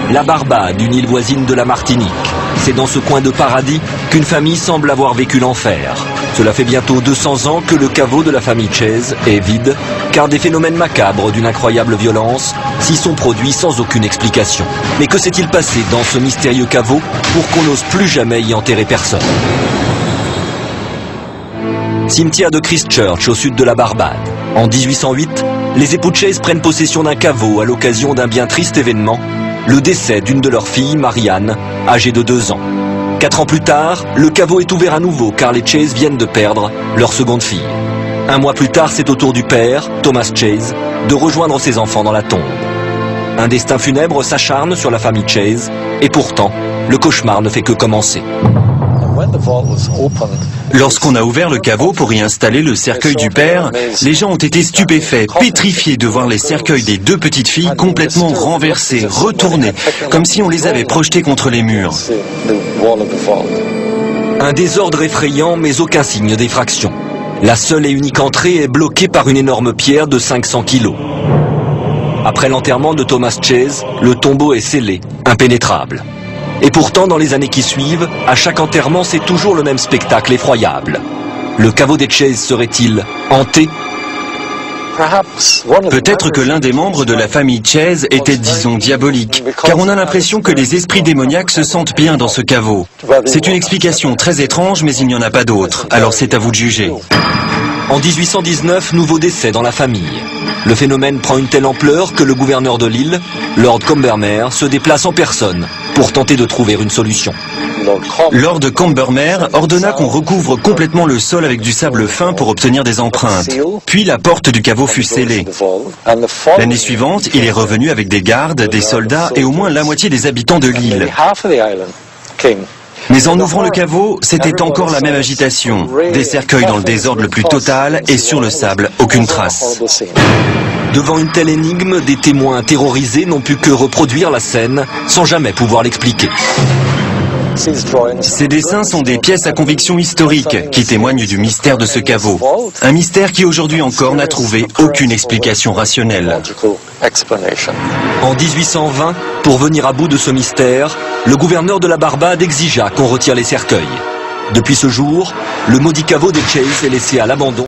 La Barbade, une île voisine de la Martinique. C'est dans ce coin de paradis qu'une famille semble avoir vécu l'enfer. Cela fait bientôt 200 ans que le caveau de la famille Chase est vide, car des phénomènes macabres d'une incroyable violence s'y sont produits sans aucune explication. Mais que s'est-il passé dans ce mystérieux caveau pour qu'on n'ose plus jamais y enterrer personne? Cimetière de Christchurch, au sud de la Barbade. En 1808, les époux Chase prennent possession d'un caveau à l'occasion d'un bien triste événement, le décès d'une de leurs filles, Marianne, âgée de 2 ans. 4 ans plus tard, le caveau est ouvert à nouveau car les Chase viennent de perdre leur seconde fille. 1 mois plus tard, c'est au tour du père, Thomas Chase, de rejoindre ses enfants dans la tombe. Un destin funèbre s'acharne sur la famille Chase et pourtant, le cauchemar ne fait que commencer. Lorsqu'on a ouvert le caveau pour y installer le cercueil du père, les gens ont été stupéfaits, pétrifiés de voir les cercueils des 2 petites filles complètement renversés, retournés, comme si on les avait projetés contre les murs. Un désordre effrayant, mais aucun signe d'effraction. La seule et unique entrée est bloquée par une énorme pierre de 500 kilos. Après l'enterrement de Thomas Chase, le tombeau est scellé, impénétrable. Et pourtant, dans les années qui suivent, à chaque enterrement, c'est toujours le même spectacle effroyable. Le caveau des Chase serait-il hanté? Peut-être que l'un des membres de la famille Chase était, disons, diabolique, car on a l'impression que les esprits démoniaques se sentent bien dans ce caveau. C'est une explication très étrange, mais il n'y en a pas d'autre, alors c'est à vous de juger. En 1819, nouveau décès dans la famille. Le phénomène prend une telle ampleur que le gouverneur de l'île, Lord Combermere, se déplace en personne pour tenter de trouver une solution. Lord Combermere ordonna qu'on recouvre complètement le sol avec du sable fin pour obtenir des empreintes. Puis la porte du caveau fut scellée. L'année suivante, il est revenu avec des gardes, des soldats et au moins la moitié des habitants de l'île. Mais en ouvrant le caveau, c'était encore la même agitation. Des cercueils dans le désordre le plus total et sur le sable, aucune trace. Devant une telle énigme, des témoins terrorisés n'ont pu que reproduire la scène sans jamais pouvoir l'expliquer. Ces dessins sont des pièces à conviction historique qui témoignent du mystère de ce caveau. Un mystère qui aujourd'hui encore n'a trouvé aucune explication rationnelle. En 1820, pour venir à bout de ce mystère, le gouverneur de la Barbade exigea qu'on retire les cercueils. Depuis ce jour, le maudit caveau des Chase est laissé à l'abandon.